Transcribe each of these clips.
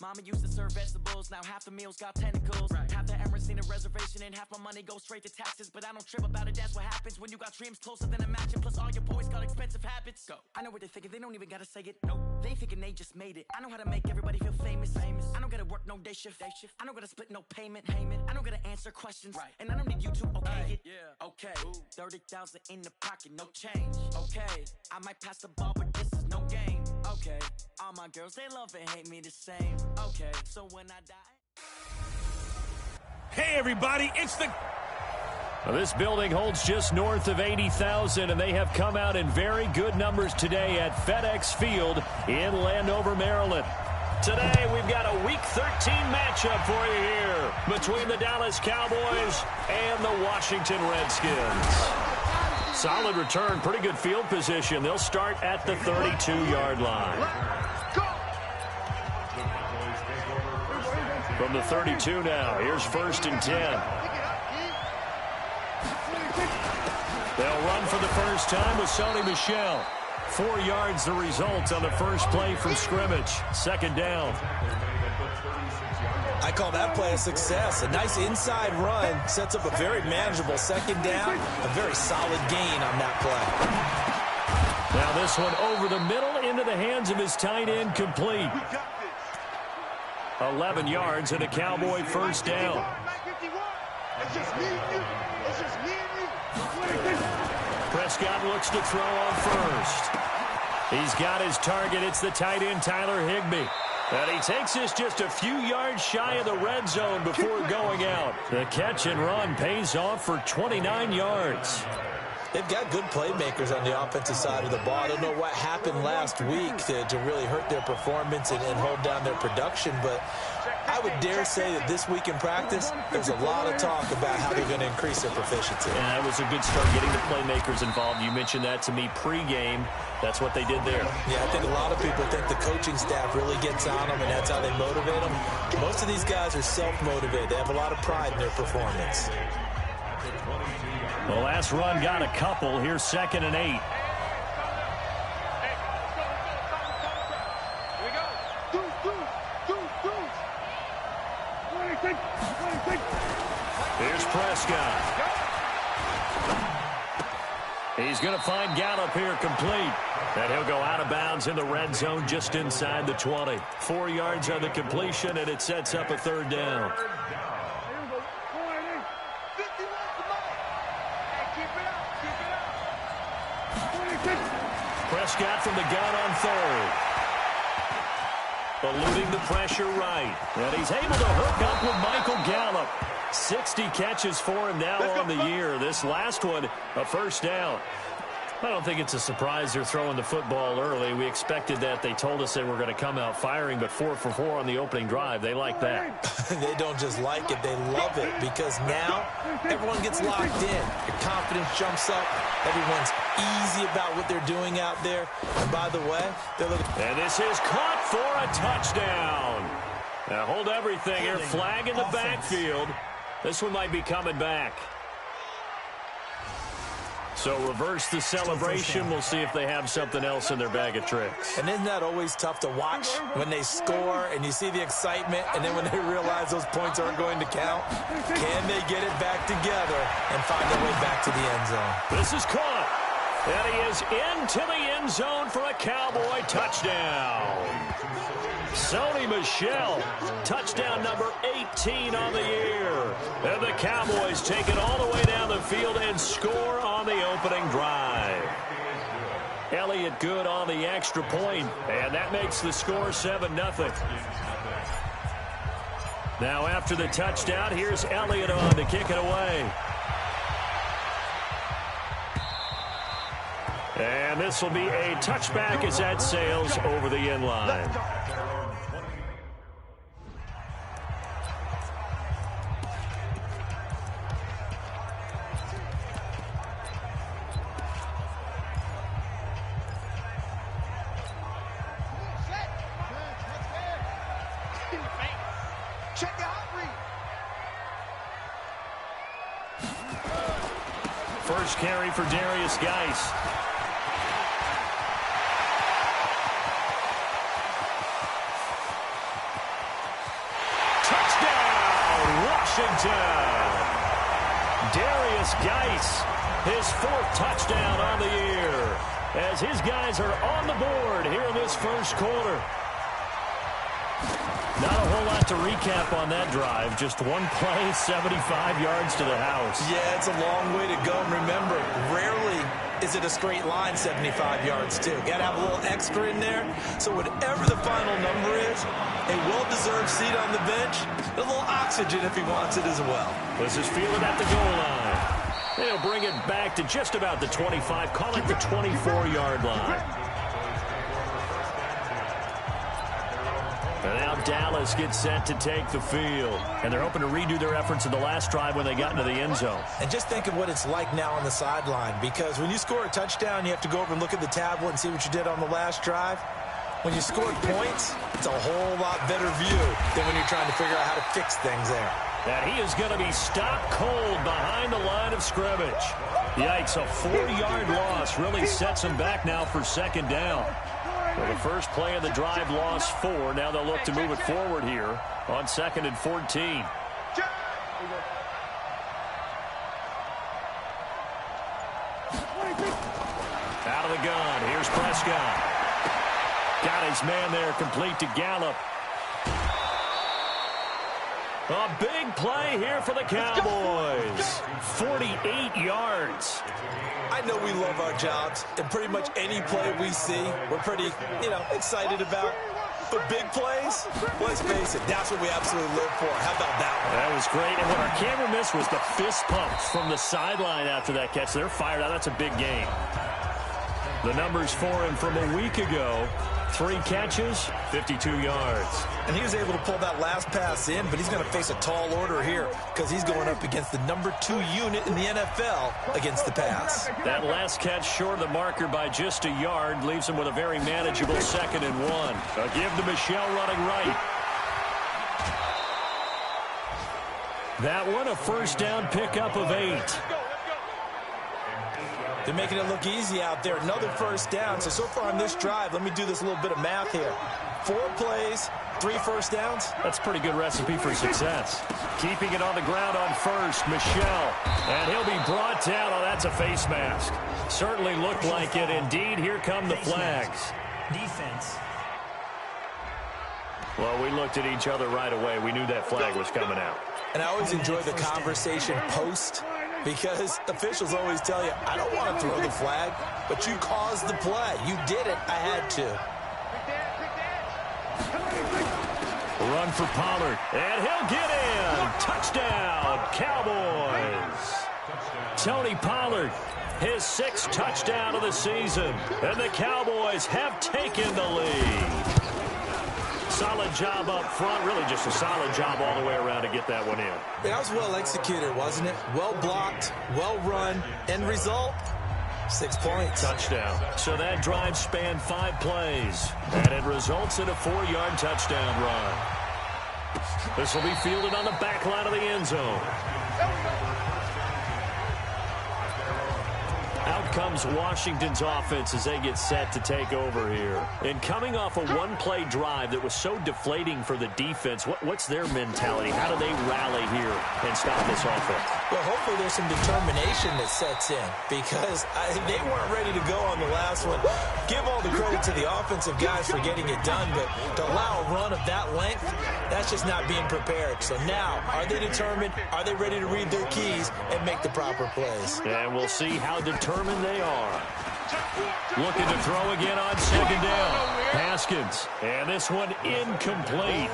Mama used to serve vegetables, now half the meals got tentacles. Right. Half the Emirates need a reservation and half my money goes straight to taxes. But I don't trip about it, that's what happens when you got dreams closer than a matching. Plus all your boys got expensive habits. Go. I know what they're thinking, they don't even gotta say it. Nope. They thinking they just made it. I know how to make everybody feel famous. I don't gotta work no day shift. I don't gotta split no payment. I don't gotta answer questions. Right. And I don't need you to okay it. Yeah. Okay. 30,000 in the pocket, no change. Okay. I might pass the ball, but this is no game. Okay. All my girls, they love and hate me the same. Okay, so when I die... Hey, everybody, it's the... Well, this building holds just north of 80,000, and they have come out in very good numbers today at FedEx Field in Landover, Maryland. Today, we've got a Week 13 matchup for you here between the Dallas Cowboys and the Washington Redskins. Solid return, pretty good field position. They'll start at the 32-yard line. From the 32 now, here's 1st and 10. They'll run for the first time with Sony Michel. 4 yards the result on the first play from scrimmage. 2nd down. I call that play a success. A nice inside run sets up a very manageable 2nd down. A very solid gain on that play. Now this one over the middle into the hands of his tight end, complete. 11 yards and a Cowboy first down. Prescott looks to throw on first. He's got his target. It's the tight end, Tyler Higbee. And he takes this just a few yards shy of the red zone before going out. The catch and run pays off for 29 yards. They've got good playmakers on the offensive side of the ball. I don't know what happened last week to really hurt their performance and hold down their production, but I would dare say that this week in practice, there's a lot of talk about how they're going to increase their proficiency. And that was a good start, getting the playmakers involved. You mentioned that to me pregame. That's what they did there. Yeah, I think a lot of people think the coaching staff really gets on them, and that's how they motivate them. Most of these guys are self-motivated. They have a lot of pride in their performance. The last run got a couple. Here's 2nd and 8. Here's Prescott. He's going to find Gallup here, complete. And he'll go out of bounds in the red zone just inside the 20. 4 yards on the completion, and it sets up a 3rd down. Prescott from the gun on 3rd. Eluding the pressure right. And he's able to hook up with Michael Gallup. 60 catches for him now on the year. This last one, a first down. I don't think it's a surprise they're throwing the football early. We expected that. They told us they were going to come out firing, but 4 for 4 on the opening drive. They like that. They don't just like it, they love it, because now everyone gets locked in. Your confidence jumps up. Everyone's easy about what they're doing out there. And by the way, they're looking. And this is caught for a touchdown. Now hold everything here. Flag in the backfield. This one might be coming back. So reverse the celebration. We'll see if they have something else in their bag of tricks. And isn't that always tough to watch when they score and you see the excitement, and then when they realize those points aren't going to count? Can they get it back together and find their way back to the end zone? This is caught. And he is into the end zone for a Cowboy touchdown. Sony Michel, touchdown number 18 on the year. And the Cowboys take it all the way down the field and score on the opening drive. Elliott good on the extra point, and that makes the score 7-0. Now after the touchdown, here's Elliott on to kick it away. And this will be a touchback as that sails over the end line. First carry for Darius Geis. Washington. Darius Geis, his 4th touchdown on the year, as his guys are on the board here in this first quarter. Not a whole lot to recap on that drive. Just one play, 75 yards to the house. Yeah, it's a long way to go. And remember, rarely is it a straight line 75 yards, too. Got to have a little extra in there. So whatever the final number is, a well-deserved seat on the bench, a little oxygen if he wants it as well. This is fielded at the goal line. They'll bring it back to just about the 25. Call it the 24-yard line. And now Dallas gets set to take the field. And they're hoping to redo their efforts in the last drive when they got into the end zone. And just think of what it's like now on the sideline. Because when you score a touchdown, you have to go over and look at the tablet and see what you did on the last drive. When you score points, it's a whole lot better view than when you're trying to figure out how to fix things there. And he is going to be stopped cold behind the line of scrimmage. Yikes, a 4-yard loss really sets him back now for second down. Well, the first play of the drive lost 4. Now they'll look to move it forward here on 2nd and 14. Out of the gun. Here's Prescott. Got his man there, complete to Gallup. A big play here for the Cowboys. 48 yards. I know we love our jobs, and pretty much any play we see, we're pretty, excited about. But big plays, let's face it, that's what we absolutely live for. How about that one? That was great. And what our camera missed was the fist pumps from the sideline after that catch. They're fired out. That's a big game. The numbers for him from a week ago. 3 catches, 52 yards. And he was able to pull that last pass in, but he's going to face a tall order here because he's going up against the number 2 unit in the NFL against the pass. That last catch short of the marker by just a yard leaves him with a very manageable 2nd and 1. A give to Michel running right. That one a first down pickup of 8. They're making it look easy out there. Another first down. So far on this drive, let me do this little bit of math here. 4 plays, 3 first downs. That's a pretty good recipe for success. Keeping it on the ground on first, Michel. And he'll be brought down. Oh, that's a face mask. Certainly looked like it. Indeed, here come the flags. Defense. Well, we looked at each other right away. We knew that flag was coming out. And I always enjoy the conversation post, because officials always tell you, I don't want to throw the flag, but you caused the play. You did it. I had to. Run for Pollard, and he'll get in. Touchdown, Cowboys. Tony Pollard, his 6th touchdown of the season, and the Cowboys have taken the lead. Solid job up front, really just a solid job all the way around to get that one in. That was well executed, wasn't it? Well blocked, well run, end result, 6 points. Touchdown. So that drive spanned 5 plays, and it results in a 4-yard touchdown run. This will be fielded on the back line of the end zone. Out comes Washington's offense as they get set to take over here. And coming off a one-play drive that was so deflating for the defense, what's their mentality? How do they rally here and stop this offense? Well, hopefully there's some determination that sets in, because they weren't ready to go on the last one. Give all the credit to the offensive guys for getting it done, but to allow a run of that length, that's just not being prepared. So now, are they determined? Are they ready to read their keys and make the proper plays? And we'll see how determined they are. Looking to throw again on 2nd down. Haskins. And this one incomplete.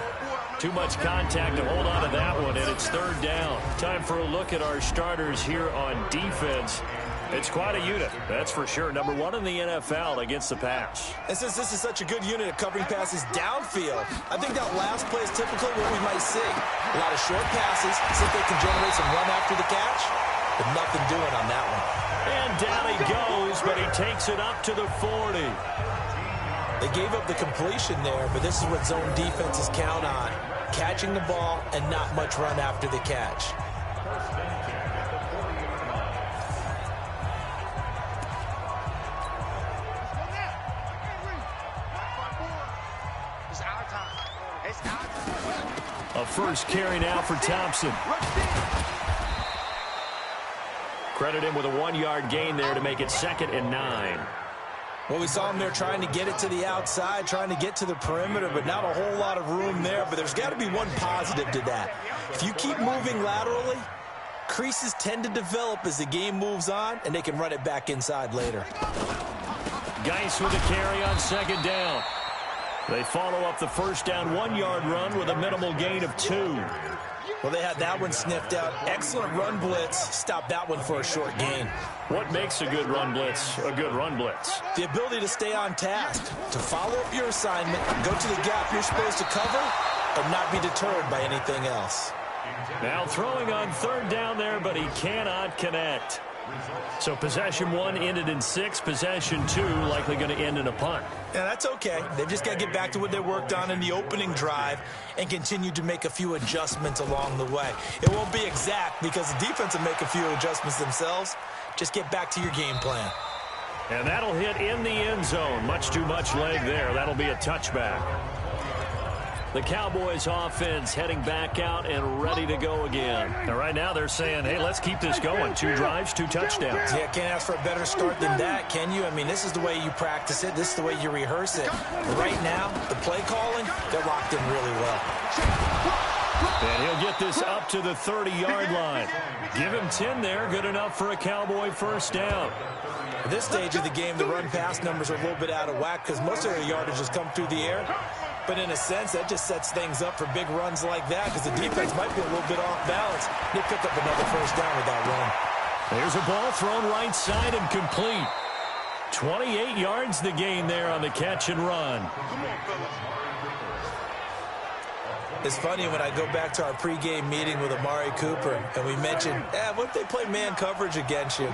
Too much contact to hold on to that one, and it's 3rd down. Time for a look at our starters here on defense. It's quite a unit, that's for sure. Number 1 in the NFL against the pass. And since this is such a good unit at covering passes downfield, I think that last play is typically what we might see. A lot of short passes, see if they can generate some run after the catch, but nothing doing on that one. And down he goes, but he takes it up to the 40. They gave up the completion there, but this is what zone defenses count on. Catching the ball and not much run after the catch. A first carry now for Thompson. Credit him with a 1-yard gain there to make it 2nd and 9. Well, we saw him there trying to get it to the outside, trying to get to the perimeter, but not a whole lot of room there. But there's got to be one positive to that. If you keep moving laterally, creases tend to develop as the game moves on, and they can run it back inside later. Geis with a carry on 2nd down. They follow up the first down 1-yard run with a minimal gain of 2. Well, they had that one sniffed out. Excellent run blitz. Stopped that one for a short gain. What makes a good run blitz a good run blitz? The ability to stay on task, to follow up your assignment, go to the gap you're supposed to cover, and not be deterred by anything else. Now throwing on 3rd down there, but he cannot connect. So possession 1 ended in 6. Possession 2 likely going to end in a punt. Yeah, that's okay. They've just got to get back to what they worked on in the opening drive and continue to make a few adjustments along the way. It won't be exact because the defense will make a few adjustments themselves. Just get back to your game plan. And that'll hit in the end zone. Much too much leg there. That'll be a touchback. The Cowboys offense heading back out and ready to go again. And right now they're saying, hey, let's keep this going. 2 drives, 2 touchdowns. Yeah, can't ask for a better start than that, can you? I mean, this is the way you practice it. This is the way you rehearse it. But right now, the play calling, they're locked in really well. And he'll get this up to the 30-yard line. Give him 10 there. Good enough for a Cowboy first down. At this stage of the game, the run-pass numbers are a little bit out of whack because most of their yardage has come through the air. But in a sense, that just sets things up for big runs like that because the defense might be a little bit off balance. They pick up another first down with that run. There's a ball thrown right side and complete. 28 yards the gain there on the catch and run. It's funny when I go back to our pregame meeting with Amari Cooper and we mentioned, what if they play man coverage against you?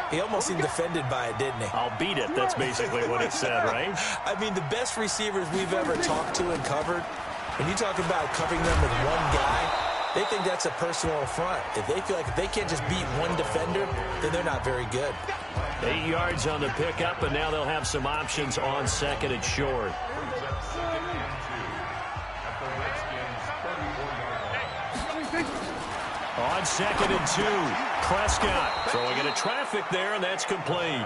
He almost seemed offended by it, didn't he? I'll beat it. That's basically what he said, right? I mean, the best receivers we've ever talked to and covered, when you talk about covering them with one guy, they think that's a personal affront. If they feel like if they can't just beat one defender, then they're not very good. 8 yards on the pickup, and now they'll have some options on 2nd and short. On 2nd and 2, Prescott throwing into traffic there, and that's complete.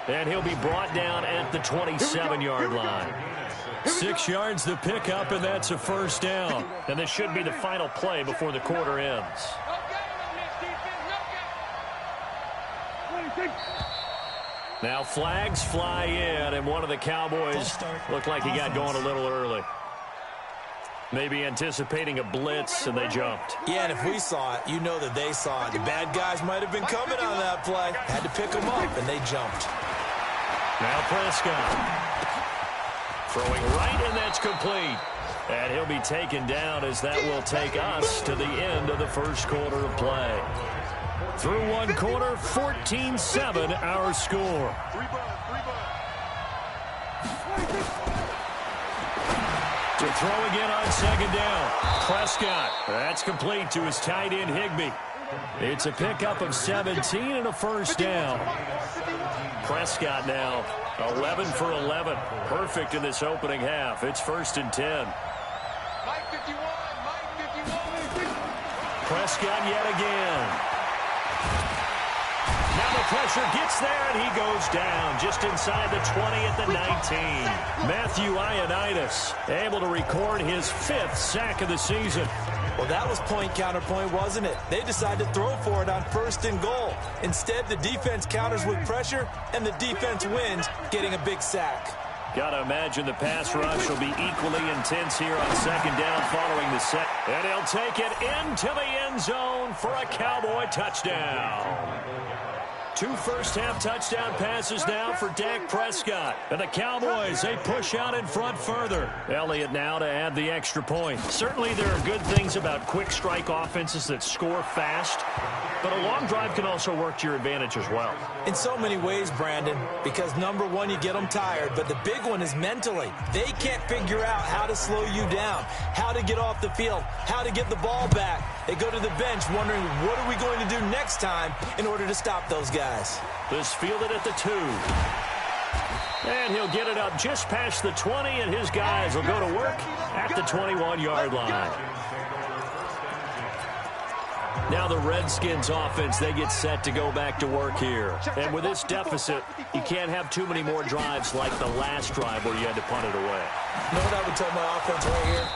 And he'll be brought down at the 27-yard line. 6 yards the pickup, and that's a first down. And this should be the final play before the quarter ends. Now flags fly in, and one of the Cowboys looked like he got going a little early. Maybe anticipating a blitz, and they jumped. Yeah, and if we saw it, you know that they saw it. The bad guys might have been coming on that play. Had to pick them up, and they jumped. Now Prescott. Throwing right, and that's complete. And he'll be taken down as that will take us to the end of the first quarter of play. Through one quarter, 14-7 our score. To throw again on 2nd down. Prescott. That's complete to his tight end, Higbee. It's a pickup of 17 and a first down. Prescott now 11 for 11. Perfect in this opening half. It's 1st and 10. Prescott yet again. Now the pressure gets there, and he goes down just inside the 20 at the 19. Matthew Ioannidis able to record his 5th sack of the season. Well, that was point counterpoint, wasn't it? They decided to throw for it on 1st and goal. Instead, the defense counters with pressure, and the defense wins, getting a big sack. Got to imagine the pass rush will be equally intense here on 2nd down following the set. And he'll take it into the end zone for a Cowboy touchdown. 2 first-half touchdown passes now for Dak Prescott. And the Cowboys, they push out in front further. Elliott now to add the extra point. Certainly there are good things about quick strike offenses that score fast, but a long drive can also work to your advantage as well. In so many ways, Brandon, because number one, you get them tired, but the big one is mentally. They can't figure out how to slow you down, how to get off the field, how to get the ball back. They go to the bench wondering, what are we going to do next time in order to stop those guys? This fielded at the 2. And he'll get it up just past the 20, and his guys will go to work at the 21-yard line. Now the Redskins offense, they get set to go back to work here. And with this deficit, you can't have too many more drives like the last drive where you had to punt it away. You know what I would tell my offense right here?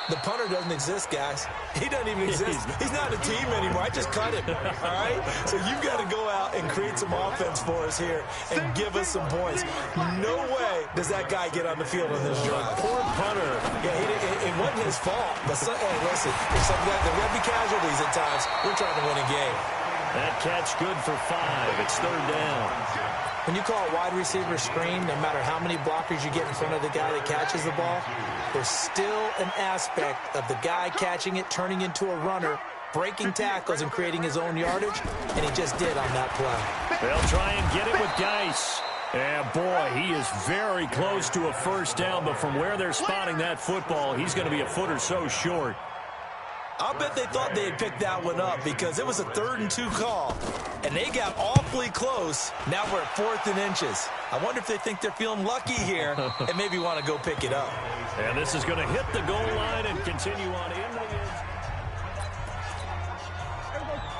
The punter doesn't exist, guys. He doesn't even exist. He's not a team anymore. I just cut him, all right? So you've got to go out and create some offense for us here and give us some points. No way does that guy get on the field on this drive. Poor punter. Yeah, it wasn't his fault. But hey, listen, there will be casualties at times. We're trying to win a game. That catch good for 5. It's 3rd down. When you call a wide receiver screen, no matter how many blockers you get in front of the guy that catches the ball, there's still an aspect of the guy catching it, turning into a runner, breaking tackles and creating his own yardage, and he just did on that play. They'll try and get it with Geis. And boy, he is very close to a 1st down, but from where they're spotting that football, he's going to be a foot or so short. I'll bet they thought they had picked that one up because it was a 3rd and 2 call, and they got awfully close. Now we're at 4th and inches. I wonder if they think they're feeling lucky here and maybe want to go pick it up. And this is going to hit the goal line and continue on into the end.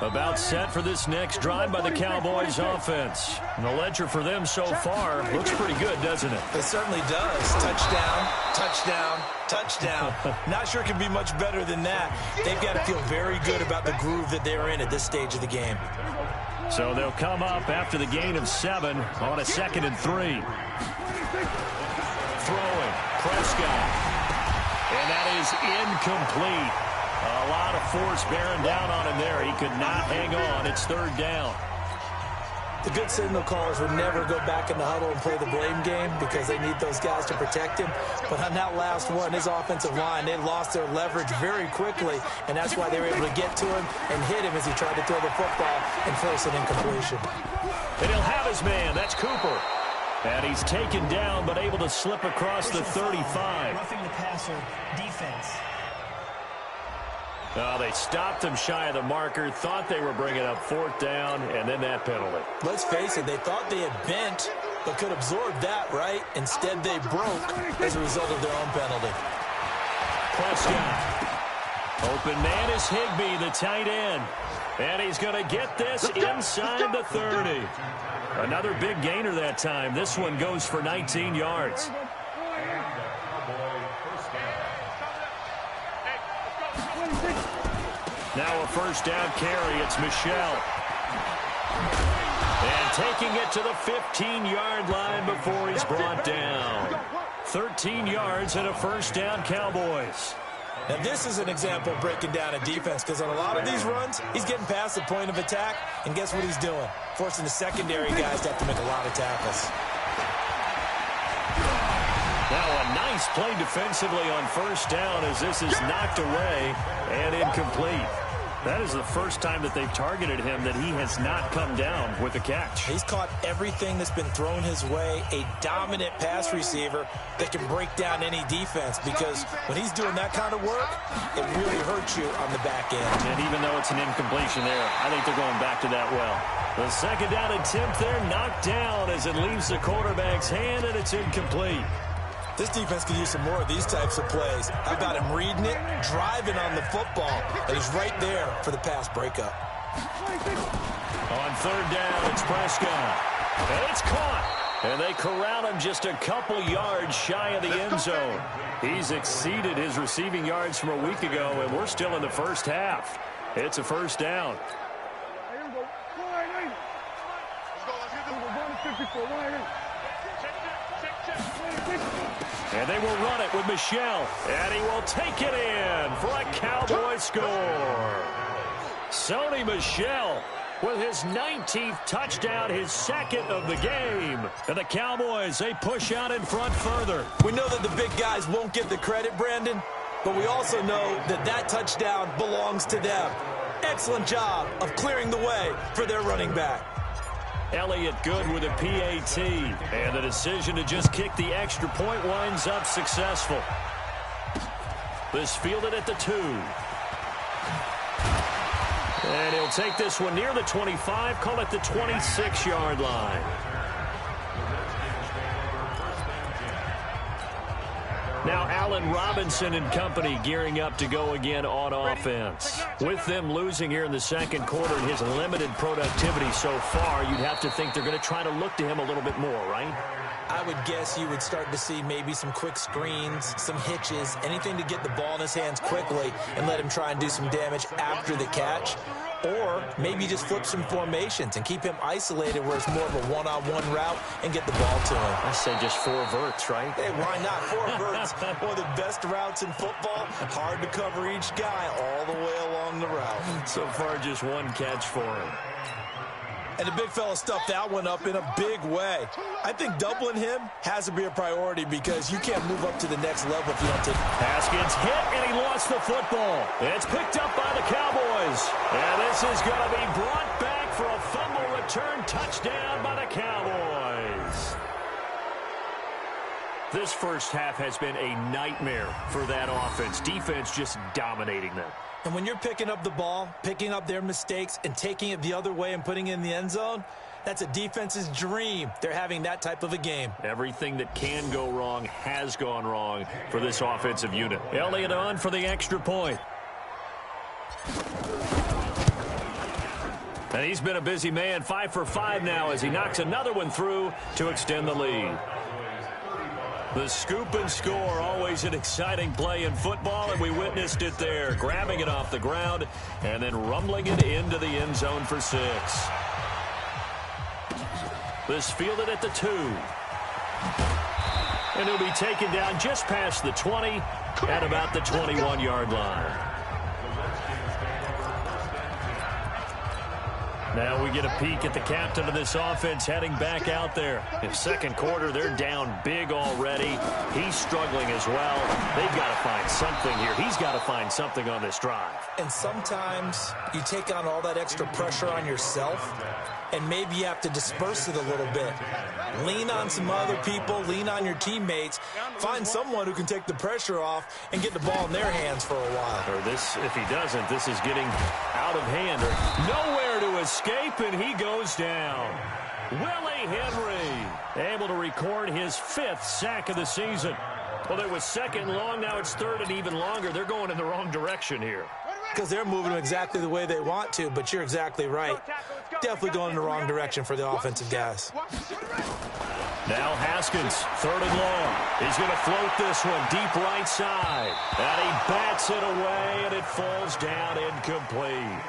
About set for this next drive by the Cowboys offense. And the ledger for them so far looks pretty good, doesn't it? It certainly does. Touchdown, touchdown, touchdown. Not sure it can be much better than that. They've got to feel very good about the groove that they're in at this stage of the game. So they'll come up after the gain of 7 on a 2nd and 3. Throwing, Prescott. And that is incomplete. A lot of force bearing down on him there. He could not hang on. It's 3rd down. The good signal callers would never go back in the huddle and play the blame game because they need those guys to protect him. But on that last one, his offensive line, they lost their leverage very quickly, and that's why they were able to get to him and hit him as he tried to throw the football and force an incompletion. And he'll have his man. That's Cooper. And he's taken down but able to slip across the 35. Roughing the passer defense. Oh, they stopped him shy of the marker, thought they were bringing up 4th down, and then that penalty. Let's face it, they thought they had bent, but could absorb that, right? Instead, they broke as a result of their own penalty. Prescott. Open man is Higbee, the tight end. And he's going to get this inside the 30. Another big gainer that time. This one goes for 19 yards. Now a 1st down carry. It's Michelle. And taking it to the 15-yard line before he's brought down. 13 yards and a 1st down, Cowboys. Now this is an example of breaking down a defense because on a lot of these runs, he's getting past the point of attack, and guess what he's doing? Forcing the secondary guys to have to make a lot of tackles. Now a nice play defensively on 1st down as this is knocked away and incomplete. That is the first time that they've targeted him that he has not come down with a catch. He's caught everything that's been thrown his way, a dominant pass receiver that can break down any defense because when he's doing that kind of work, it really hurts you on the back end. And even though it's an incompletion there, I think they're going back to that well. The 2nd down attempt there knocked down as it leaves the quarterback's hand and it's incomplete. This defense could use some more of these types of plays. How about him reading it, driving on the football, and he's right there for the pass breakup. On 3rd down, it's Prescott. And it's caught. And they corral him just a couple yards shy of the end zone. He's exceeded his receiving yards from a week ago, and we're still in the 1st half. It's a 1st down. And they will run it with Michelle. And he will take it in for a Cowboy score. Sony Michel with his 19th touchdown, his 2nd of the game. And the Cowboys, they push out in front further. We know that the big guys won't get the credit, Brandon, but we also know that that touchdown belongs to them. Excellent job of clearing the way for their running back. Elliott good with a PAT. And the decision to just kick the extra point winds up successful. This fielded at the 2. And he'll take this one near the 25, call it the 26-yard line. Now Allen Robinson and company gearing up to go again on offense. With them losing here in the second quarter and his limited productivity so far, you'd have to think they're going to try to look to him a little bit more, right? I would guess you would start to see maybe some quick screens, some hitches, anything to get the ball in his hands quickly and let him try and do some damage after the catch. Or maybe just flip some formations and keep him isolated where it's more of a one-on-one route and get the ball to him. I say just 4 verts, right? Hey, why not? 4 verts, one of the best routes in football. Hard to cover each guy all the way along the route. So far, just 1 catch for him. And the big fella stuffed that one up in a big way. I think doubling him has to be a priority because you can't move up to the next level if you don't take it. Haskins hit, and he lost the football. It's picked up by the Cowboys. And this is going to be brought back for a fumble return touchdown by the Cowboys. This first half has been a nightmare for that offense. Defense just dominating them. And when you're picking up the ball, picking up their mistakes, and taking it the other way and putting it in the end zone, that's a defense's dream. They're having that type of a game. Everything that can go wrong has gone wrong for this offensive unit. Elliott on for the extra point. And he's been a busy man, 5 for 5 now as he knocks another one through to extend the lead. The scoop and score, always an exciting play in football, and we witnessed it there, grabbing it off the ground and then rumbling it into the end zone for 6. This fielded at the 2. And he'll be taken down just past the 20 at about the 21-yard line. Now we get a peek at the captain of this offense heading back out there. In second quarter, they're down big already. He's struggling as well. They've got to find something here. He's got to find something on this drive. And sometimes you take on all that extra pressure on yourself, and maybe you have to disperse it a little bit. Lean on some other people, lean on your teammates, find someone who can take the pressure off and get the ball in their hands for a while. Or this, if he doesn't, this is getting out of hand or nowhere to escape, and he goes down. Willie Henry able to record his 5th sack of the season. Well, it was second long, now it's third and even longer. They're going in the wrong direction here. Because they're moving exactly the way they want to, but you're exactly right. Definitely going in the wrong direction for the offensive guys. Now Haskins, 3rd and long. He's going to float this one deep right side. And he bats it away, and it falls down incomplete.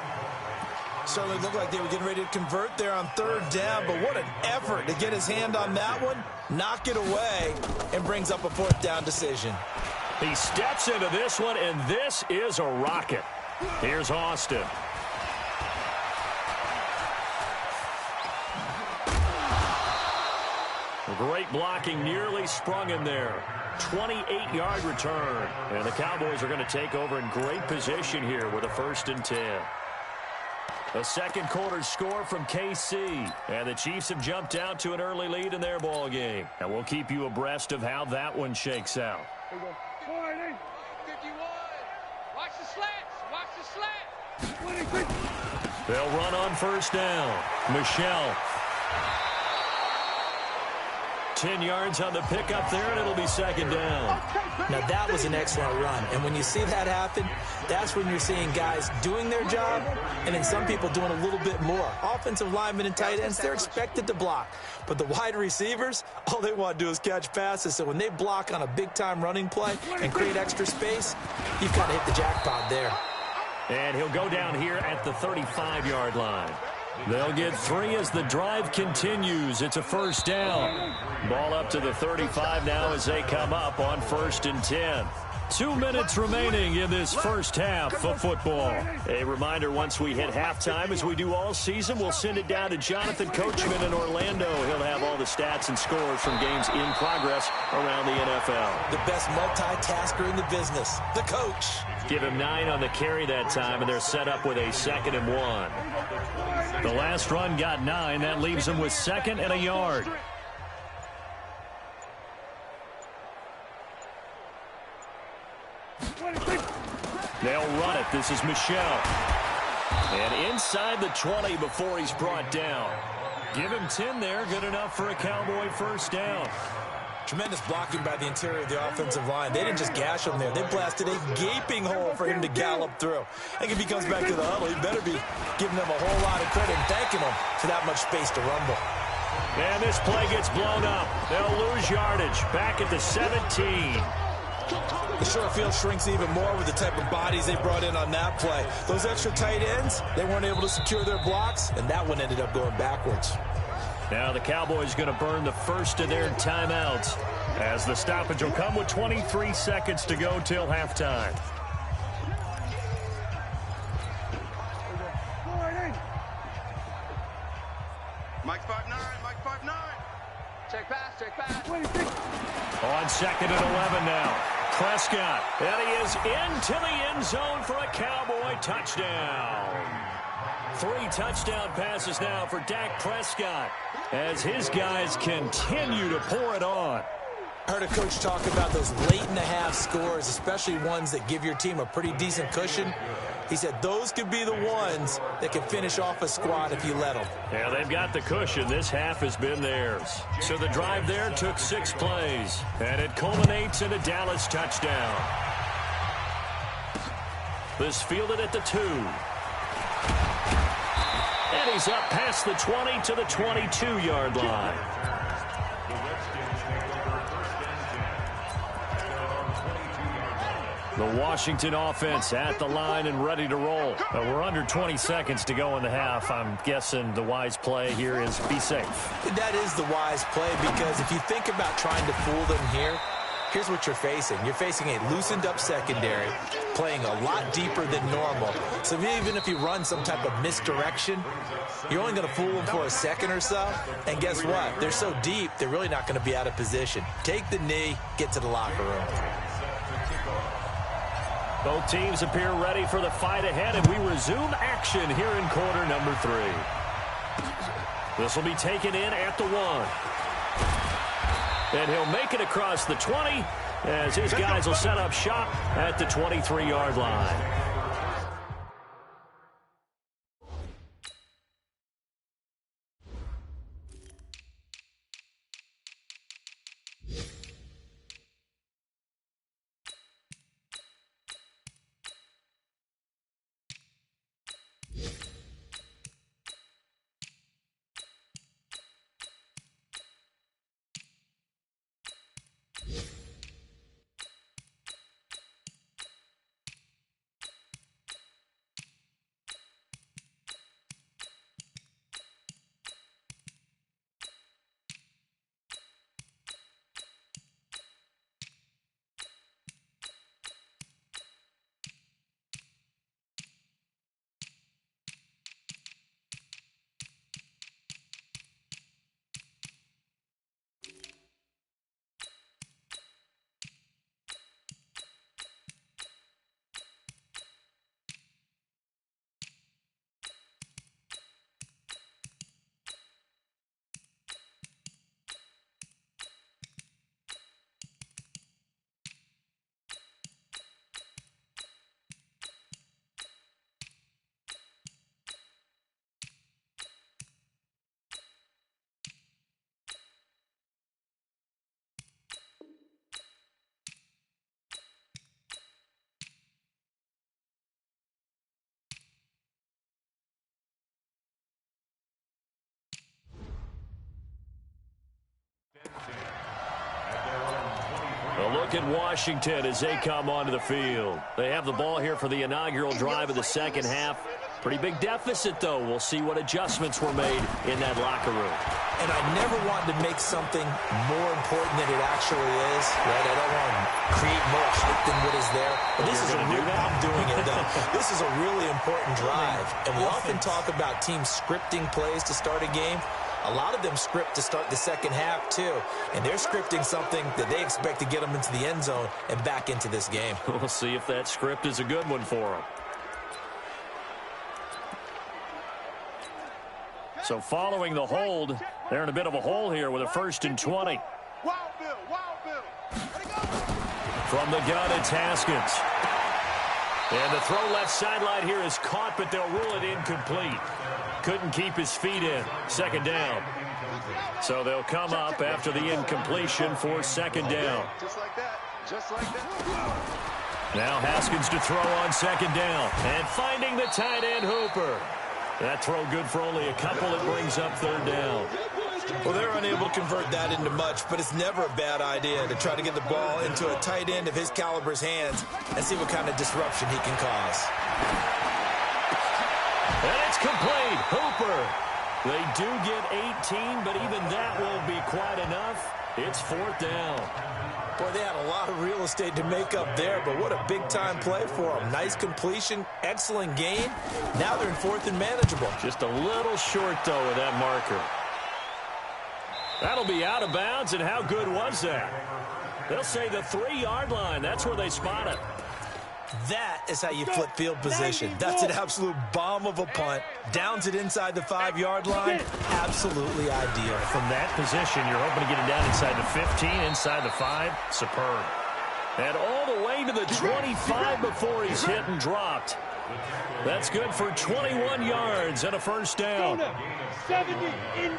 Certainly looked like they were getting ready to convert there on 3rd down, but what an effort to get his hand on that one, knock it away, and brings up a 4th down decision. He steps into this one, and this is a rocket. Here's Austin. Great blocking, nearly sprung in there. 28-yard return. And the Cowboys are going to take over in great position here with a 1st and 10. A second quarter score from KC. And the Chiefs have jumped out to an early lead in their ball game. And we'll keep you abreast of how that one shakes out. 51. Watch the slants. Watch the slants. They'll run on 1st down. Michelle. 10 yards on the pickup there, and it'll be 2nd down. Now, that was an excellent run. And when you see that happen, that's when you're seeing guys doing their job and then some people doing a little bit more. Offensive linemen and tight ends, they're expected to block. But the wide receivers, all they want to do is catch passes. So when they block on a big-time running play and create extra space, you've got to hit the jackpot there. And he'll go down here at the 35-yard line. They'll get 3 as the drive continues. It's a 1st down. Ball up to the 35 now as they come up on 1st and 10. 2 minutes remaining in this first half of football. A reminder, once we hit halftime, as we do all season, we'll send it down to Jonathan Coachman in Orlando. He'll have all the stats and scores from games in progress around the NFL. The best multitasker in the business, the coach. Give him 9 on the carry that time, and they're set up with a 2nd and 1. The last run got 9. That leaves them with 2nd and a yard. They'll run it. This is Michelle. And inside the 20 before he's brought down. Give him 10 there. Good enough for a Cowboy 1st down. Tremendous blocking by the interior of the offensive line. They didn't just gash him there. They blasted a gaping hole for him to gallop through. I think if he comes back to the huddle, he better be giving them a whole lot of credit and thanking them for that much space to rumble. And this play gets blown up. They'll lose yardage. Back at the 17. The short field shrinks even more with the type of bodies they brought in on that play. Those extra tight ends, they weren't able to secure their blocks, and that one ended up going backwards. Now the Cowboys going to burn the first of their timeouts as the stoppage will come with 23 seconds to go till halftime. Mike 5-9, Mike 5-9. Check pass, check pass. On second and 11 now. Prescott, and he is into the end zone for a Cowboy touchdown. 3 touchdown passes now for Dak Prescott as his guys continue to pour it on. I heard a coach talk about those late-in-the-half scores, especially ones that give your team a pretty decent cushion. He said those could be the ones that can finish off a squad if you let them. Yeah, they've got the cushion. This half has been theirs. So the drive there took 6 plays, and it culminates in a Dallas touchdown. This fielded at the 2. And he's up past the 20 to the 22-yard line. The Washington offense at the line and ready to roll. We're under 20 seconds to go in the half. I'm guessing the wise play here is be safe. That is the wise play, because if you think about trying to fool them here, here's what you're facing. You're facing a loosened-up secondary, playing a lot deeper than normal. So even if you run some type of misdirection, you're only going to fool them for a second or so. And guess what? They're so deep, they're really not going to be out of position. Take the knee, get to the locker room. Both teams appear ready for the fight ahead, and we resume action here in quarter number 3. This will be taken in at the 1. And he'll make it across the 20 as his guys will set up shop at the 23-yard line. A look at Washington as they come onto the field. They have the ball here for the inaugural drive of the second half. Pretty big deficit, though. We'll see what adjustments were made in that locker room. And I never wanted to make something more important than it actually is. Right? I don't want to create more hype than what is there. But this is I'm doing it, though. This is a really important drive. And we often talk about teams scripting plays to start a game. A lot of them script to start the second half, too. And they're scripting something that they expect to get them into the end zone and back into this game. We'll see if that script is a good one for them. So following the hold, they're in a bit of a hole here with a 1st and 20. From the gun, it's Haskins. And the throw left sideline here is caught, but they'll rule it incomplete. Couldn't keep his feet in. 2nd down. So they'll come up after the incompletion for second down. Just like that. Just like that. Now Haskins to throw on second down. And finding the tight end Hooper. That throw good for only a couple. It brings up third down. Well, they're unable to convert that into much, but it's never a bad idea to try to get the ball into a tight end of his caliber's hands and see what kind of disruption he can cause. And it's complete. Hooper. They do get 18, but even that won't be quite enough. It's fourth down. Boy, they had a lot of real estate to make up there, but what a big-time play for them. Nice completion, excellent gain. Now they're in fourth and manageable. Just a little short, though, of that marker. That'll be out of bounds, and how good was that? They'll say the 3-yard line. That's where they spot it. That is how you flip field position. That's an absolute bomb of a punt. Downs it inside the 5-yard line. Absolutely ideal. From that position, you're hoping to get it down inside the 15, inside the 5. Superb. And all the way to the 25 before he's hit and dropped. That's good for 21 yards and a first down. 70 Indy.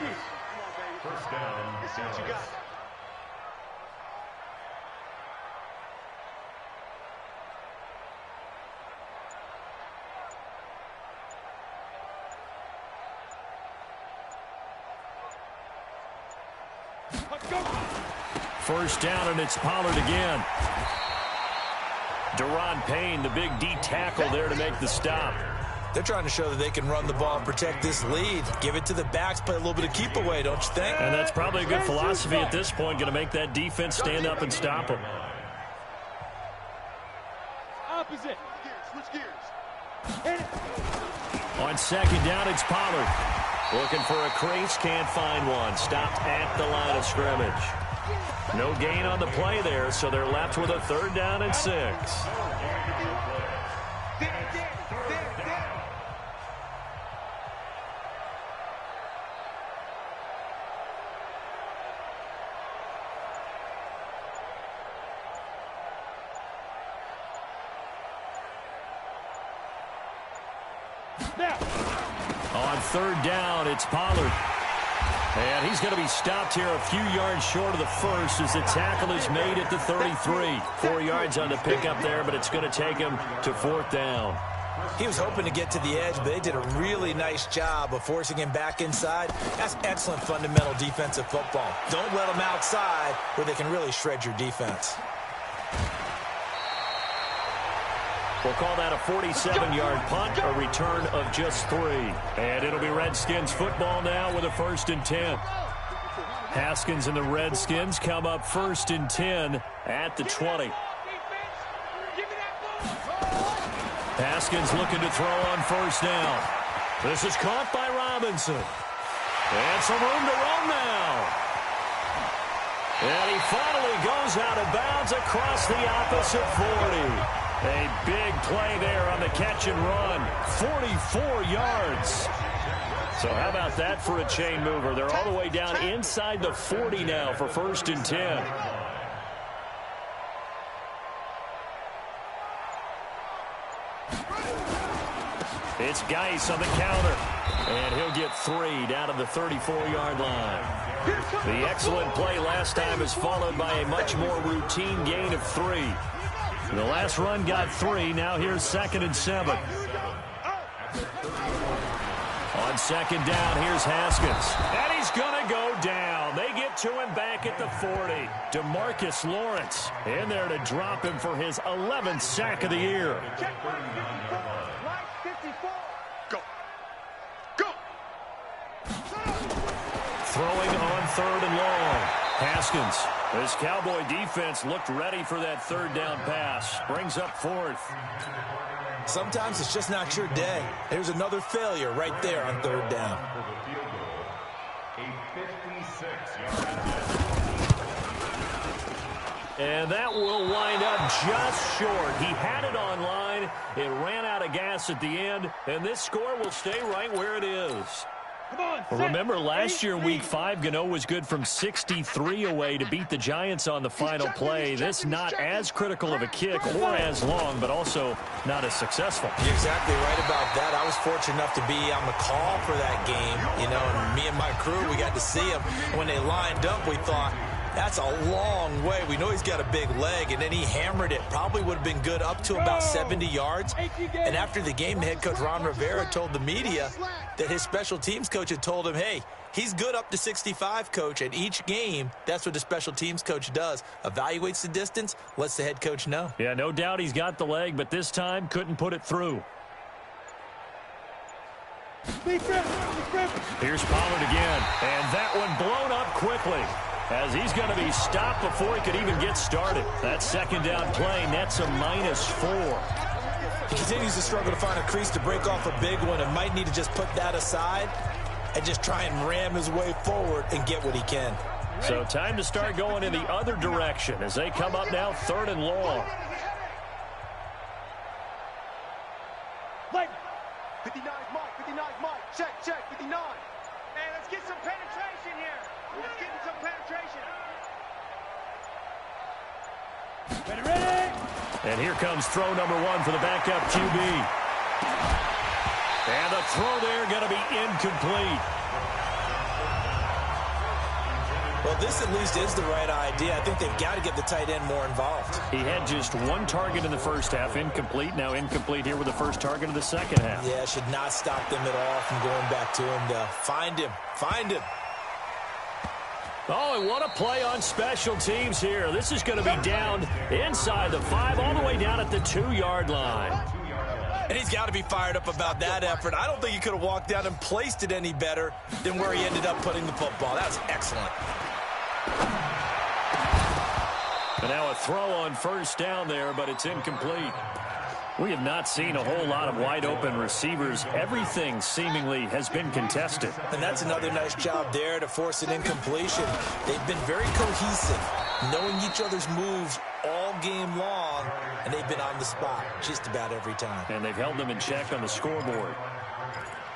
First down. Let's see what you got. First down, and it's Pollard again. Deron Payne, the big D tackle there to make the stop. They're trying to show that they can run the ball and protect this lead. Give it to the backs, play a little bit of keep away, don't you think? And that's probably a good philosophy at this point, going to make that defense stand up and stop them. Opposite. Switch gears. On second down, it's Pollard. Looking for a crease, can't find one. Stopped at the line of scrimmage. No gain on the play there, so they're left with a third down and 6. On third down, it's Pollard. And he's going to be stopped here a few yards short of the first as the tackle is made at the 33. 4 yards on the pickup there, but it's going to take him to fourth down. He was hoping to get to the edge, but they did a really nice job of forcing him back inside. That's excellent fundamental defensive football. Don't let them outside where they can really shred your defense. We'll call that a 47-yard punt, a return of just 3. And it'll be Redskins football now with a 1st and 10. Haskins and the Redskins come up 1st and 10 at the 20. Haskins looking to throw on first down. This is caught by Robinson. And some room to run now. And he finally goes out of bounds across the opposite 40. A big play there on the catch and run. 44 yards. So how about that for a chain mover? They're all the way down inside the 40 now for 1st and 10. It's Geis on the counter. And he'll get 3 down to the 34-yard line. The excellent play last time is followed by a much more routine gain of 3. The last run got 3. Now here's 2nd and 7. On second down, here's Haskins. And he's going to go down. They get to him back at the 40. DeMarcus Lawrence in there to drop him for his 11th sack of the year. Go. Go. Throwing on 3rd and long. Haskins. This Cowboy defense looked ready for that 3rd down pass. Brings up 4th. Sometimes it's just not your day. There's another failure right there on 3rd down. And that will wind up just short. He had it on line. It ran out of gas at the end, and this score will stay right where it is. Well, remember, last year in Week 5, Gano was good from 63 away to beat the Giants on the final play. This not as critical of a kick or as long, but also not as successful. You're exactly right about that. I was fortunate enough to be on the call for that game, you know, and me and my crew, we got to see him. When they lined up, we thought, that's a long way. We know he's got a big leg, and then he hammered it. Probably would have been good up to about 70 yards. And after the game, the head coach, Ron Rivera, told the media that his special teams coach had told him, hey, he's good up to 65, coach. And each game, that's what the special teams coach does. Evaluates the distance, lets the head coach know. Yeah, no doubt he's got the leg, but this time couldn't put it through. Here's Pollard again, and that one blown up quickly, as he's going to be stopped before he could even get started. That second down play nets a -4. He continues to struggle to find a crease to break off a big one and might need to just put that aside and just try and ram his way forward and get what he can. So time to start going in the other direction as they come up now 3rd and long. 59 Mike, 59 Mike, check, 59. Hey, let's get some penetration here. Let's get some penetration. Ready. And here comes throw number 1 for the backup QB. And the throw there going to be incomplete. Well, this at least is the right idea. I think they've got to get the tight end more involved. He had just 1 target in the first half, incomplete. Now incomplete here with the first target of the second half. Yeah, should not stop them at all from going back to him to find him. Find him. Oh, and what a play on special teams here. This is going to be down inside the 5, all the way down at the 2-yard line. And he's got to be fired up about that effort. I don't think he could have walked down and placed it any better than where he ended up putting the football. That's excellent. And now a throw on first down there, but it's incomplete. We have not seen a whole lot of wide-open receivers. Everything seemingly has been contested. And that's another nice job there to force an incompletion. They've been very cohesive, knowing each other's moves all game long, and they've been on the spot just about every time. And they've held them in check on the scoreboard.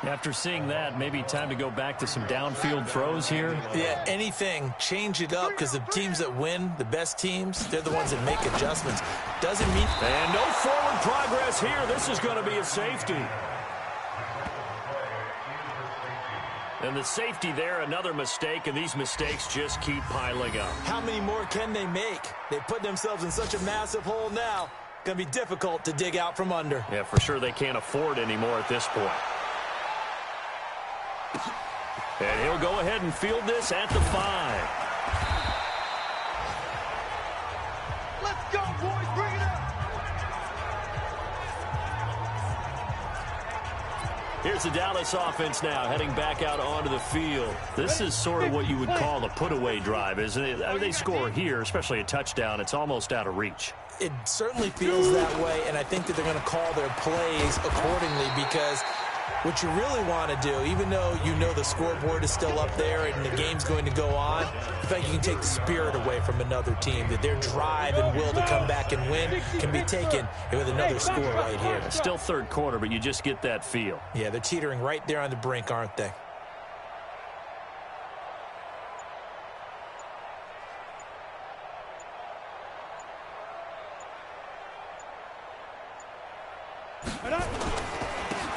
After seeing that, maybe time to go back to some downfield throws here. Yeah, anything. Change it up, because the teams that win, the best teams, they're the ones that make adjustments. Doesn't mean... And no forward progress here. This is going to be a safety. And the safety there, another mistake, and these mistakes just keep piling up. How many more can they make? They put themselves in such a massive hole now. Going to be difficult to dig out from under. Yeah, for sure they can't afford anymore at this point. And he'll go ahead and field this at the 5. Let's go, boys. Bring it up. Here's the Dallas offense now heading back out onto the field. This is sort of what you would call a put-away drive, isn't it? They score here, especially a touchdown. It's almost out of reach. It certainly feels that way, and I think that they're going to call their plays accordingly, because what you really want to do, even though you know the scoreboard is still up there and the game's going to go on, I think you can take the spirit away from another team, that their drive and will to come back and win can be taken with another score right here. It's still third quarter, but you just get that feel. Yeah, they're teetering right there on the brink, aren't they?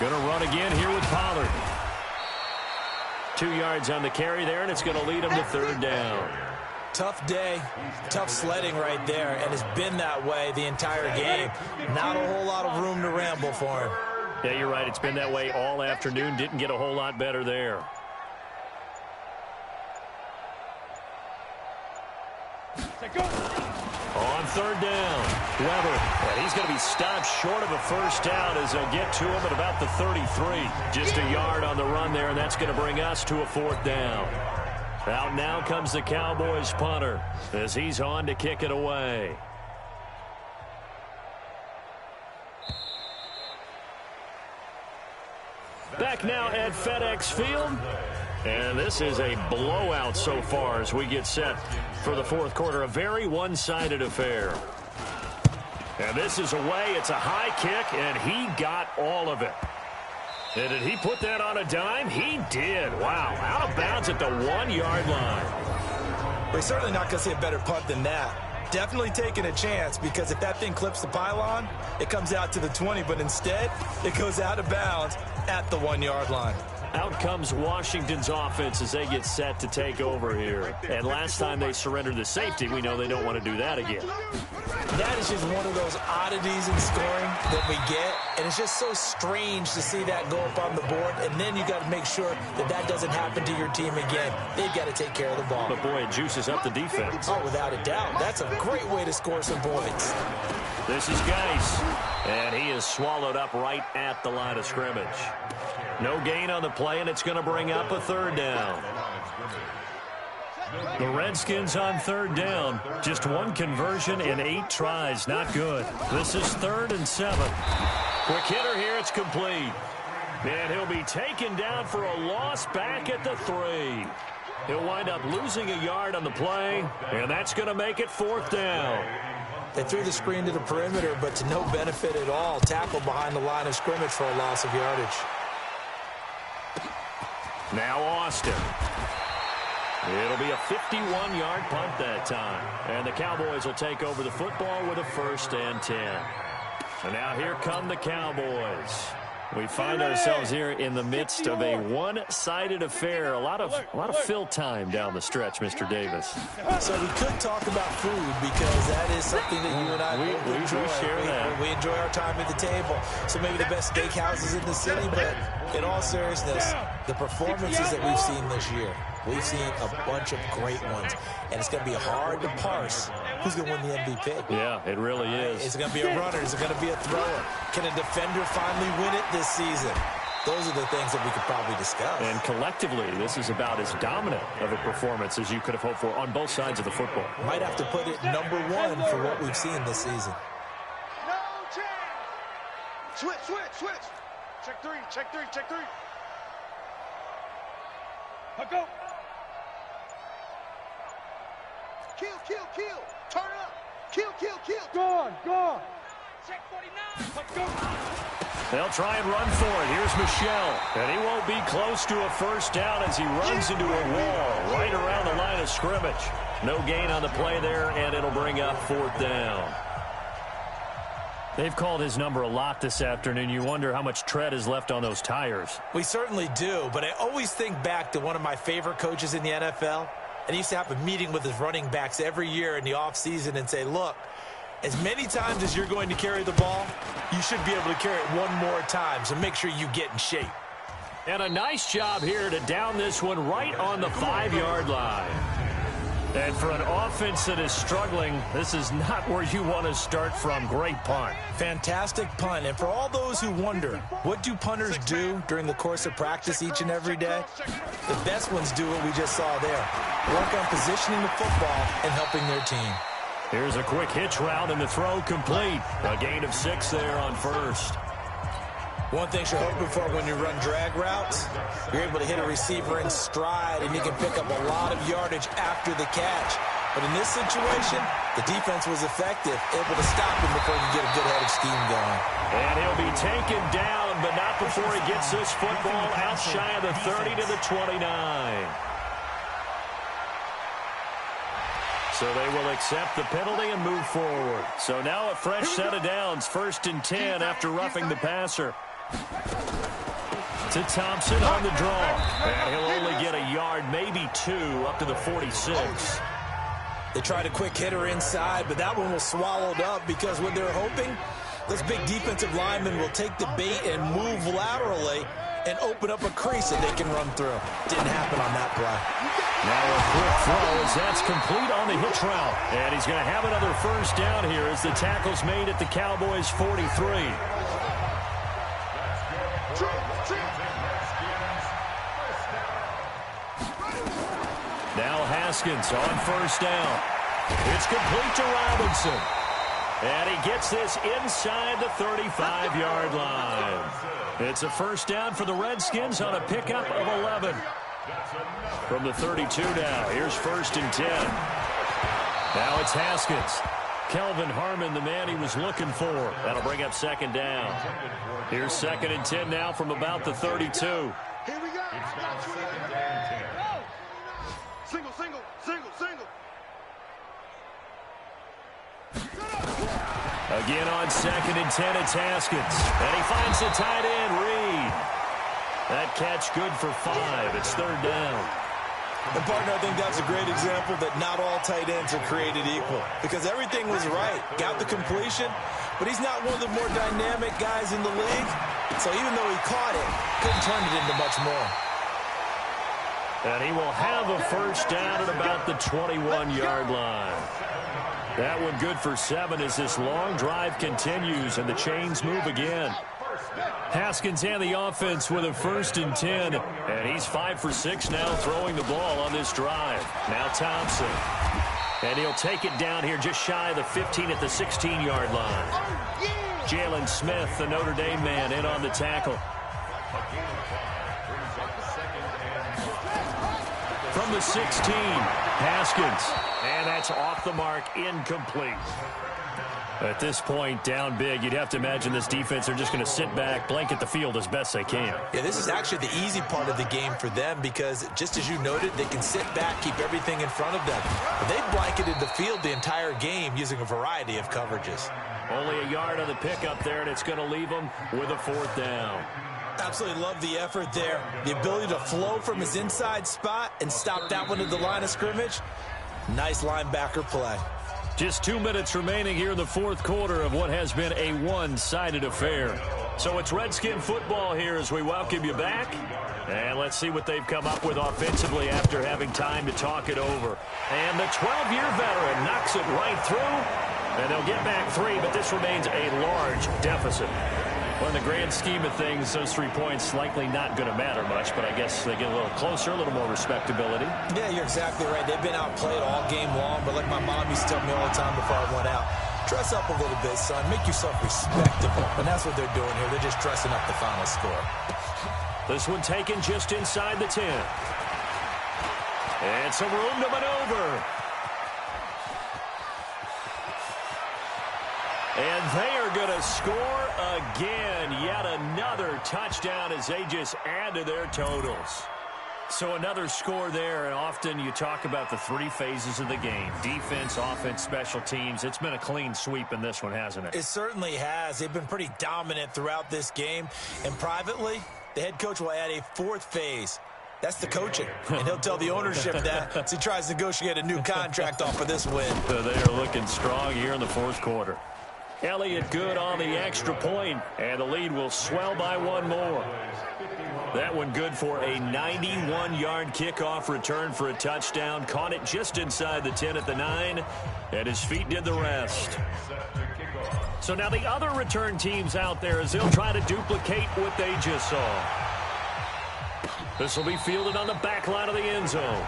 Going to run again here with Pollard. 2 yards on the carry there, and it's going to lead him to 3rd down. Tough day, tough sledding right there, and it's been that way the entire game. Not a whole lot of room to ramble for him. Yeah, you're right. It's been that way all afternoon. Didn't get a whole lot better there. On 3rd down, Weber. And he's going to be stopped short of a first down as they'll get to him at about the 33. Just a yard on the run there, and that's going to bring us to a 4th down. Out now comes the Cowboys punter as he's on to kick it away. Back now at FedEx Field. And this is a blowout so far as we get set for the 4th quarter. A very one-sided affair. And this is away. It's a high kick, and he got all of it. And did he put that on a dime? He did. Wow, out of bounds at the 1-yard line. We're certainly not going to see a better punt than that. Definitely taking a chance, because if that thing clips the pylon, it comes out to the 20, but instead, it goes out of bounds at the 1-yard line. Out comes Washington's offense as they get set to take over here. And last time they surrendered the safety, we know they don't want to do that again. That is just one of those oddities in scoring that we get, and it's just so strange to see that go up on the board, and then you got to make sure that that doesn't happen to your team again. They've got to take care of the ball. But boy, it juices up the defense. Oh, without a doubt. That's a great way to score some points. This is Geis, and he is swallowed up right at the line of scrimmage. No gain on the play, and it's going to bring up a 3rd down. The Redskins on 3rd down. Just 1 conversion in 8 tries. Not good. This is 3rd and 7. Quick hitter here. It's complete. And he'll be taken down for a loss back at the 3. He'll wind up losing a yard on the play, and that's going to make it 4th down. They threw the screen to the perimeter, but to no benefit at all. Tackled behind the line of scrimmage for a loss of yardage. Now Austin. It'll be a 51-yard punt that time. And the Cowboys will take over the football with a 1st and 10. And now here come the Cowboys. We find ourselves here in the midst of a one-sided affair. A lot of fill time down the stretch, Mr. Davis. So we could talk about food, because that is something that you and I both enjoy. We share that. We enjoy our time at the table. So maybe the best steakhouses in the city, but in all seriousness, the performances that we've seen this year, we've seen a bunch of great ones, and it's going to be hard to parse who's going to win the MVP. Yeah, it really is. Is it going to be a runner? Is it going to be a thrower? Can a defender finally win it this season? Those are the things that we could probably discuss. And collectively, this is about as dominant of a performance as you could have hoped for on both sides of the football. Might have to put it number 1 for what we've seen this season. No chance. Switch. Check 3. Go. Kill. Turn up. Kill. Gone. Check 49. Go. They'll try and run for it. Here's Michelle. And he won't be close to a 1st down as he runs into a wall right around the line of scrimmage. No gain on the play there, and it'll bring up 4th down. They've called his number a lot this afternoon. You wonder how much tread is left on those tires. We certainly do, but I always think back to one of my favorite coaches in the NFL. And he used to have a meeting with his running backs every year in the offseason and say, look, as many times as you're going to carry the ball, you should be able to carry it 1 more time, so make sure you get in shape. And a nice job here to down this one right on the 5-yard line. And for an offense that is struggling, this is not where you want to start from. Great punt. Fantastic punt. And for all those who wonder, what do punters do during the course of practice each and every day? The best ones do what we just saw there. Work on positioning the football and helping their team. Here's a quick hitch route and the throw complete. A gain of 6 there on 1st. One thing you're hoping for when you run drag routes, you're able to hit a receiver in stride, and you can pick up a lot of yardage after the catch. But in this situation, the defense was effective, able to stop him before he could get a good head of steam going. And he'll be taken down, but not before he gets this football out shy of the 30 to the 29. So they will accept the penalty and move forward. So now a fresh set of downs, 1st and 10 after roughing the passer. To Thompson on the draw. And he'll only get a yard, maybe 2, up to the 46. They tried a quick hitter inside, but that one was swallowed up because what they're hoping, this big defensive lineman will take the bait and move laterally and open up a crease that they can run through. Didn't happen on that play. Now a quick throw as that's complete on the hitch route. And he's going to have another 1st down here as the tackle's made at the Cowboys' 43. Now Haskins on 1st down. It's complete to Robinson. And he gets this inside the 35-yard line. It's a 1st down for the Redskins on a pickup of 11. From the 32 now, here's 1st and 10. Now it's Haskins. Kelvin Harmon, the man he was looking for. That'll bring up second down. Here's 2nd and 10 now from about the 32. Here we go. Single, single, single, single. Again on 2nd and 10, it's Haskins. And he finds the tight end, Reed. That catch good for 5. It's 3rd down. And, partner, I think that's a great example that not all tight ends are created equal, because everything was right. Got the completion, but he's not one of the more dynamic guys in the league. So even though he caught it, couldn't turn it into much more. And he will have a first down at about the 21-yard line. That one good for 7 as this long drive continues and the chains move again. Haskins and the offense with a 1st and 10. And he's 5 for 6 now throwing the ball on this drive. Now Thompson. And he'll take it down here just shy of the 15 at the 16-yard line. Jalen Smith, the Notre Dame man, in on the tackle. From the 16, Haskins. And that's off the mark, incomplete. At this point, down big, you'd have to imagine this defense are just going to sit back, blanket the field as best they can. Yeah, this is actually the easy part of the game for them because, just as you noted, they can sit back, keep everything in front of them. But they've blanketed the field the entire game using a variety of coverages. Only a yard on the pickup there, and it's going to leave them with a 4th down. Absolutely love the effort there. The ability to flow from his inside spot and stop that one at the line of scrimmage. Nice linebacker play. Just 2 minutes remaining here in the 4th quarter of what has been a one-sided affair. So it's Redskin football here as we welcome you back. And let's see what they've come up with offensively after having time to talk it over. And the 12-year veteran knocks it right through. And they'll get back 3, but this remains a large deficit. Well, in the grand scheme of things, those 3 points likely not going to matter much, but I guess they get a little closer, a little more respectability. Yeah, you're exactly right. They've been outplayed all game long, but like my mom used to tell me all the time before I went out, dress up a little bit, son. Make yourself respectable. And that's what they're doing here. They're just dressing up the final score. This one taken just inside the 10. And some room to maneuver. And they are going to score again. Yet another touchdown as they just add to their totals. So another score there, and often you talk about the 3 phases of the game. Defense, offense, special teams. It's been a clean sweep in this one, hasn't it? It certainly has. They've been pretty dominant throughout this game. And privately, the head coach will add a 4th phase. That's the coaching. And he'll tell the ownership that as he tries to negotiate a new contract off of this win. So they are looking strong here in the 4th quarter. Elliott good on the extra point, and the lead will swell by 1 more. That one good for a 91-yard kickoff return for a touchdown. Caught it just inside the 10 at the 9, and his feet did the rest. So now the other return teams out there as they'll try to duplicate what they just saw. This will be fielded on the back line of the end zone.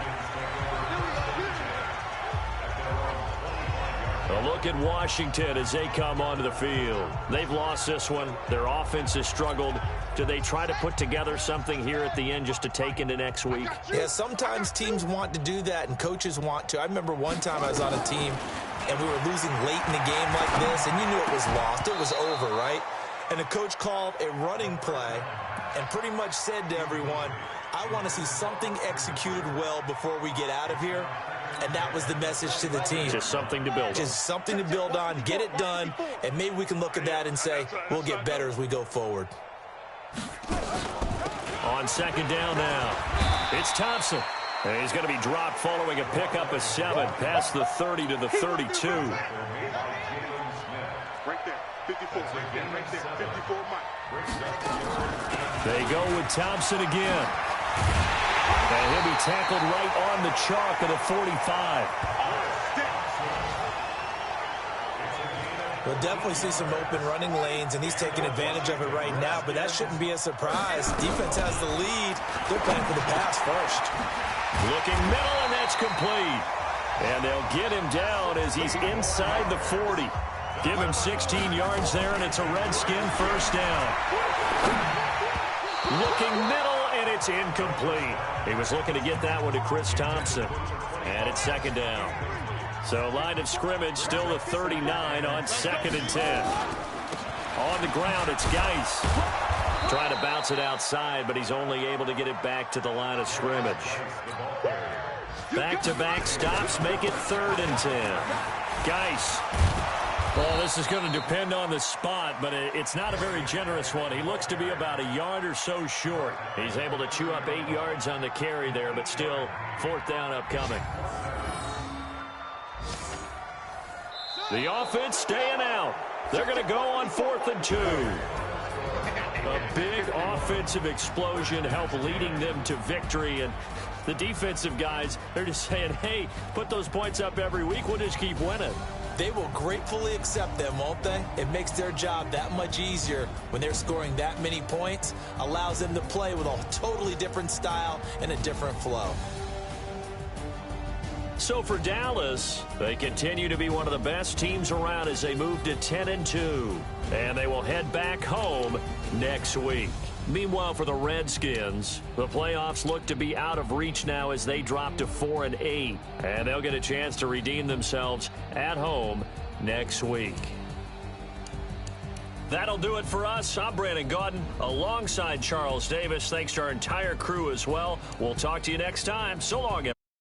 A look at Washington as they come onto the field. They've lost this one. Their offense has struggled. Do they try to put together something here at the end just to take into next week? Yeah, sometimes teams want to do that and coaches want to. I remember one time I was on a team and we were losing late in the game like this, and you knew it was lost. It was over, right? And the coach called a running play and pretty much said to everyone, I want to see something executed well before we get out of here. And that was the message to the team. Just something to build on. Just something to build on, get it done, and maybe we can look at that and say, we'll get better as we go forward. On 2nd down now, it's Thompson. And he's going to be dropped following a pickup of 7 past the 30 to the 32. Right there, 54. Right there, 54, Mike. They go with Thompson again. And he'll be tackled right on the chalk of the 45. We'll definitely see some open running lanes, and he's taking advantage of it right now, but that shouldn't be a surprise. Defense has the lead. They're playing for the pass first. Looking middle, and that's complete. And they'll get him down as he's inside the 40. Give him 16 yards there, and it's a Redskin first down. Looking middle, and it's incomplete. He was looking to get that one to Chris Thompson. And it's 2nd down. So line of scrimmage still the 39 on 2nd and 10. On the ground, it's Geis. Trying to bounce it outside, but he's only able to get it back to the line of scrimmage. Back-to-back stops make it 3rd and 10. Geis. Well, this is going to depend on the spot, but it's not a very generous one. He looks to be about a yard or so short. He's able to chew up 8 yards on the carry there, but still 4th down upcoming. The offense staying out. They're going to go on 4th and 2. A big offensive explosion helped leading them to victory, and the defensive guys, they're just saying, hey, put those points up every week. We'll just keep winning. They will gratefully accept them, won't they? It makes their job that much easier when they're scoring that many points, allows them to play with a totally different style and a different flow. So for Dallas, they continue to be one of the best teams around as they move to 10-2. And they will head back home next week. Meanwhile, for the Redskins, the playoffs look to be out of reach now as they drop to 4-8. And they'll get a chance to redeem themselves at home next week. That'll do it for us. I'm Brandon Gaudin alongside Charles Davis. Thanks to our entire crew as well. We'll talk to you next time. So long, everyone.